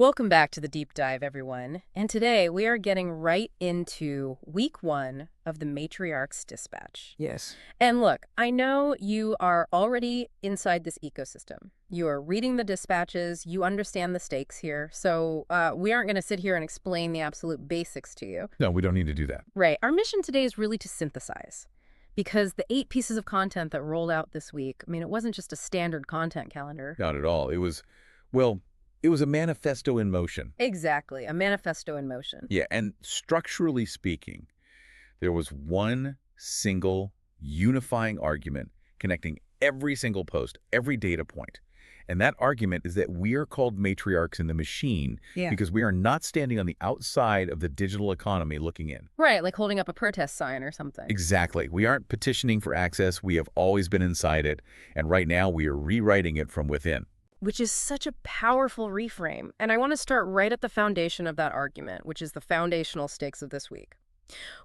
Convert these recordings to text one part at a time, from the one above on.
Welcome back to the deep dive, everyone. And today we are getting right into week 1 of the Matriarchs Dispatch. Yes. And look, I know you are already inside this ecosystem. You are reading the dispatches, you understand the stakes here, so we aren't going to sit here and explain the absolute basics to you. No, we don't need to do that. Right. Our mission today is really to synthesize. Because the 8 pieces of content that rolled out this week, I mean, it wasn't just a standard content calendar. Not at all. It was a manifesto in motion. Exactly, a manifesto in motion. Yeah, and structurally speaking, there was one single unifying argument connecting every single post, every data point. And that argument is that we are called matriarchs in the machine because we are not standing on the outside of the digital economy looking in. Right, like holding up a protest sign or something. Exactly. We aren't petitioning for access. We have always been inside it. And right now we are rewriting it from within. Which is such a powerful reframe. And I want to start right at the foundation of that argument, which is the foundational stakes of this week.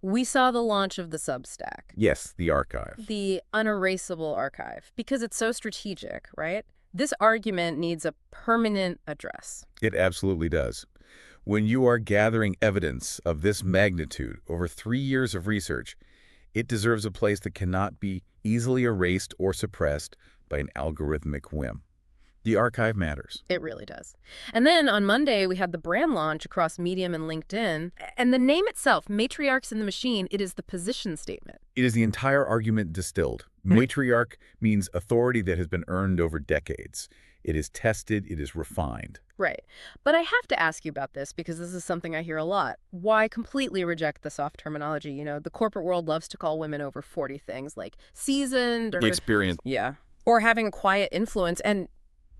We saw the launch of the Substack. Yes, the archive. The unerasable archive, because it's so strategic, right? This argument needs a permanent address. It absolutely does. When you are gathering evidence of this magnitude over 3 years of research, it deserves a place that cannot be easily erased or suppressed by an algorithmic whim. The archive matters. It really does. And then on Monday, we had the brand launch across Medium and LinkedIn. And the name itself, Matriarchs in the Machine, it is the position statement. It is the entire argument distilled. Matriarch means authority that has been earned over decades. It is tested. It is refined. Right. But I have to ask you about this because this is something I hear a lot. Why completely reject the soft terminology? You know, the corporate world loves to call women over 40 things like seasoned or... Experience. Yeah. Or having a quiet influence. And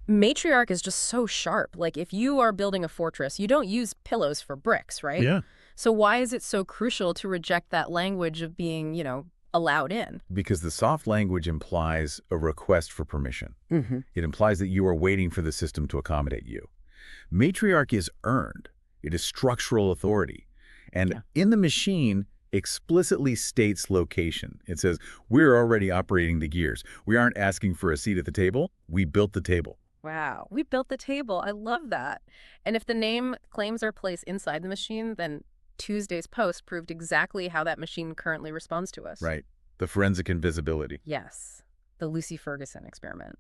matriarch is just so sharp. Like, if you are building a fortress, you don't use pillows for bricks, right? Yeah. So why is it so crucial to reject that language of being, allowed in? Because the soft language implies a request for permission. It implies that you are waiting for the system to accommodate you. Matriarch is earned. It is structural authority. And in the machine explicitly states location. It says, we're already operating the gears. We aren't asking for a seat at the table. We built the table. Wow, we built the table. I love that. And if the name claims our place inside the machine, then Tuesday's post proved exactly how that machine currently responds to us. Right. The forensic invisibility. Yes. The Lucy Ferguson experiment,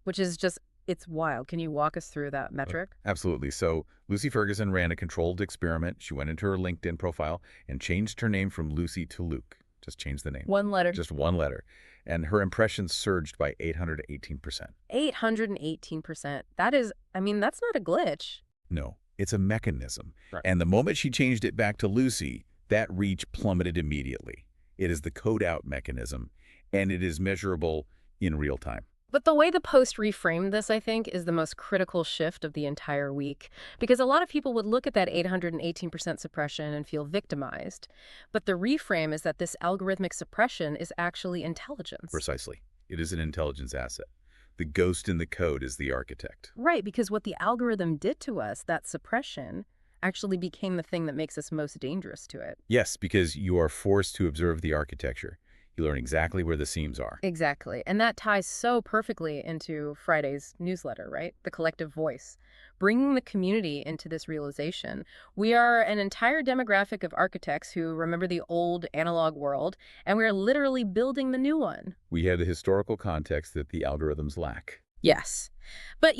which is just, it's wild. Can you walk us through that metric? Absolutely. So Lucy Ferguson ran a controlled experiment. She went into her LinkedIn profile and changed her name from Lucy to Luke. Just changed the name. One letter. Just one letter. And her impressions surged by 818%. 818%. That is, that's not a glitch. No, it's a mechanism. Right. And the moment she changed it back to Lucy, that reach plummeted immediately. It is the code out mechanism, and it is measurable in real time. But the way the post reframed this, I think, is the most critical shift of the entire week. Because a lot of people would look at that 818% suppression and feel victimized. But the reframe is that this algorithmic suppression is actually intelligence. Precisely. It is an intelligence asset. The ghost in the code is the architect. Right, because what the algorithm did to us, that suppression, actually became the thing that makes us most dangerous to it. Yes, because you are forced to observe the architecture. You learn exactly where the seams are. Exactly. And that ties so perfectly into Friday's newsletter, right? The collective voice. Bringing the community into this realization. We are an entire demographic of architects who remember the old analog world, and we are literally building the new one. We have the historical context that the algorithms lack. Yes. But,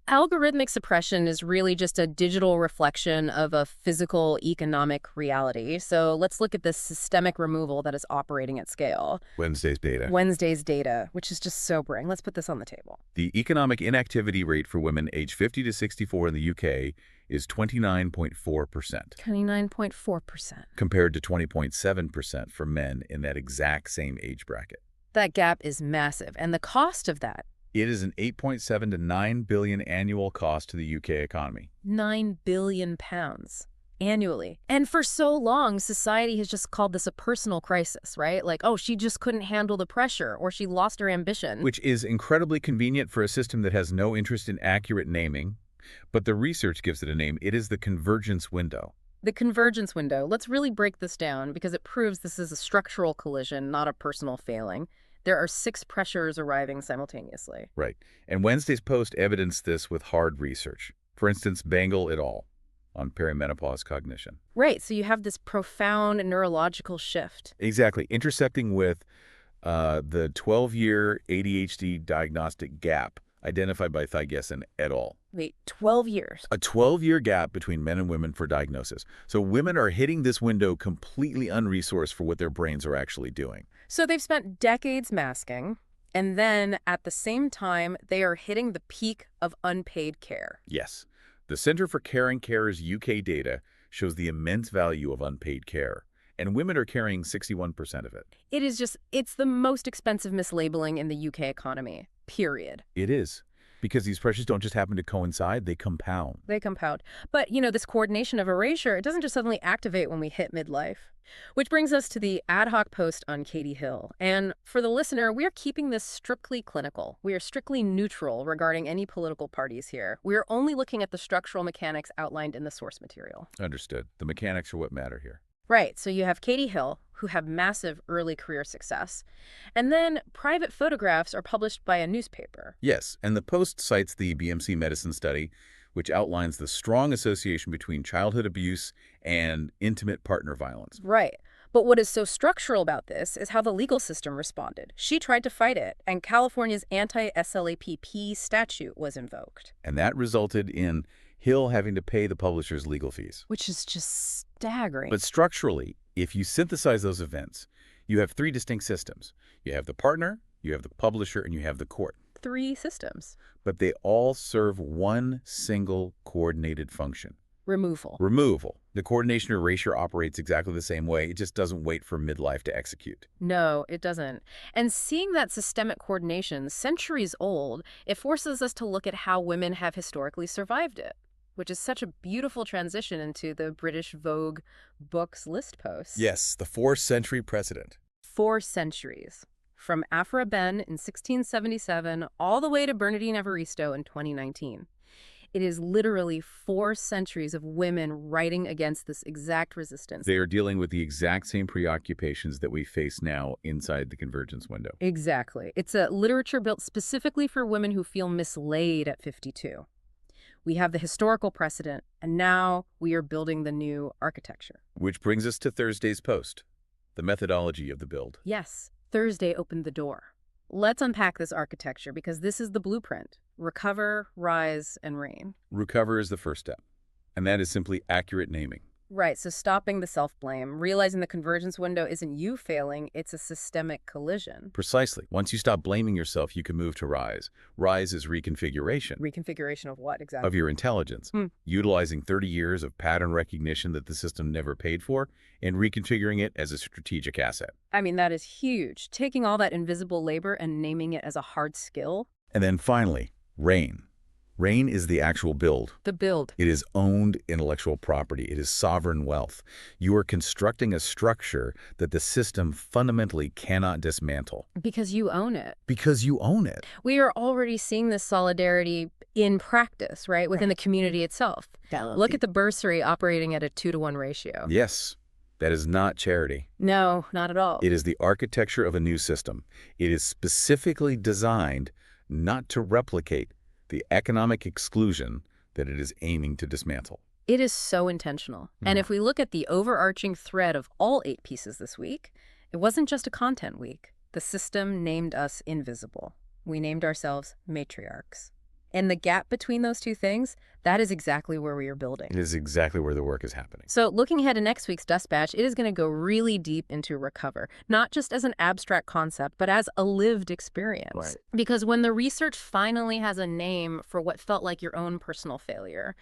algorithmic suppression is really just a digital reflection of a physical economic reality. So let's look at this systemic removal that is operating at scale. Wednesday's data. Wednesday's data, which is just sobering. Let's put this on the table. The economic inactivity rate for women aged 50 to 64 in the UK is 29.4%. 29.4%. Compared to 20.7% for men in that exact same age bracket. That gap is massive. And the cost of that? It is an 8.7 to 9 billion annual cost to the UK economy. 9 billion pounds annually. And for so long, society has just called this a personal crisis, right? Like, oh, she just couldn't handle the pressure, or she lost her ambition. Which is incredibly convenient for a system that has no interest in accurate naming. But the research gives it a name. It is the Convergence Window. The Convergence Window. Let's really break this down because it proves this is a structural collision, not a personal failing. There are 6 pressures arriving simultaneously. Right. And Wednesday's post evidenced this with hard research. For instance, Bangle et al. On perimenopause cognition. Right, so you have this profound neurological shift. Exactly, intersecting with the 12-year ADHD diagnostic gap identified by Ferguson et al. Wait, 12 years. A 12-year gap between men and women for diagnosis. So women are hitting this window completely unresourced for what their brains are actually doing. So they've spent decades masking, and then at the same time, they are hitting the peak of unpaid care. Yes. The Center for Caring Carers UK data shows the immense value of unpaid care, and women are carrying 61% of it. It's the most expensive mislabeling in the UK economy, period. It is, because these pressures don't just happen to coincide, they compound. They compound. But, this coordination of erasure, it doesn't just suddenly activate when we hit midlife. Which brings us to the ad hoc post on Katie Hill. And for the listener, we are keeping this strictly clinical. We are strictly neutral regarding any political parties here. We are only looking at the structural mechanics outlined in the source material. Understood. The mechanics are what matter here. Right, so you have Katie Hill, who had massive early career success, and then private photographs are published by a newspaper. Yes, and the post cites the BMC medicine study, which outlines the strong association between childhood abuse and intimate partner violence. Right, but what is so structural about this is how the legal system responded. She tried to fight it, and California's anti-SLAPP statute was invoked. And that resulted in Hill having to pay the publisher's legal fees. Which is just staggering. But structurally, if you synthesize those events, you have three distinct systems. You have the partner, you have the publisher, and you have the court. 3 systems. But they all serve one single coordinated function. Removal. Removal. The coordination erasure operates exactly the same way. It just doesn't wait for midlife to execute. No, it doesn't. And seeing that systemic coordination, centuries old, it forces us to look at how women have historically survived it, which is such a beautiful transition into the British Vogue books list posts. Yes, the 4-century precedent. 4 centuries. From Aphra Behn in 1677 all the way to Bernardine Evaristo in 2019. It is literally 4 centuries of women writing against this exact resistance. They are dealing with the exact same preoccupations that we face now inside the Convergence Window. Exactly. It's a literature built specifically for women who feel mislaid at 52. We have the historical precedent, and now we are building the new architecture. Which brings us to Thursday's post, the methodology of the build. Yes, Thursday opened the door. Let's unpack this architecture because this is the blueprint. Recover, rise, and reign. Recover is the first step, and that is simply accurate naming. Right, so stopping the self-blame, realizing the convergence window isn't you failing, it's a systemic collision. Precisely. Once you stop blaming yourself, you can move to rise. Rise is reconfiguration. Reconfiguration of what exactly? Of your intelligence. Utilizing 30 years of pattern recognition that the system never paid for and reconfiguring it as a strategic asset. I mean, that is huge. Taking all that invisible labor and naming it as a hard skill. And then finally, reign. Reign is the actual build. The build. It is owned intellectual property. It is sovereign wealth. You are constructing a structure that the system fundamentally cannot dismantle. Because you own it. Because you own it. We are already seeing this solidarity in practice, right, within the community itself. Look at the bursary operating at a 2-to-1 ratio. Yes. That is not charity. No, not at all. It is the architecture of a new system. It is specifically designed not to replicate the economic exclusion that it is aiming to dismantle. It is so intentional. And if we look at the overarching thread of all 8 pieces this week, it wasn't just a content week. The system named us invisible. We named ourselves matriarchs. And the gap between those two things, that is exactly where we are building. It is exactly where the work is happening. So looking ahead to next week's Despatch, it is going to go really deep into recover, not just as an abstract concept, but as a lived experience. Right. Because when the research finally has a name for what felt like your own personal failure,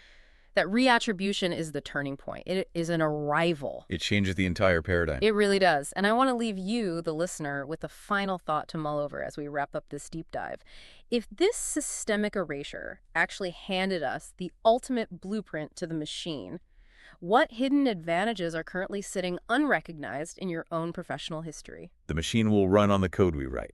that reattribution is the turning point. It is an arrival. It changes the entire paradigm. It really does. And I want to leave you, the listener, with a final thought to mull over as we wrap up this deep dive. If this systemic erasure actually handed us the ultimate blueprint to the machine, what hidden advantages are currently sitting unrecognized in your own professional history? The machine will run on the code we write.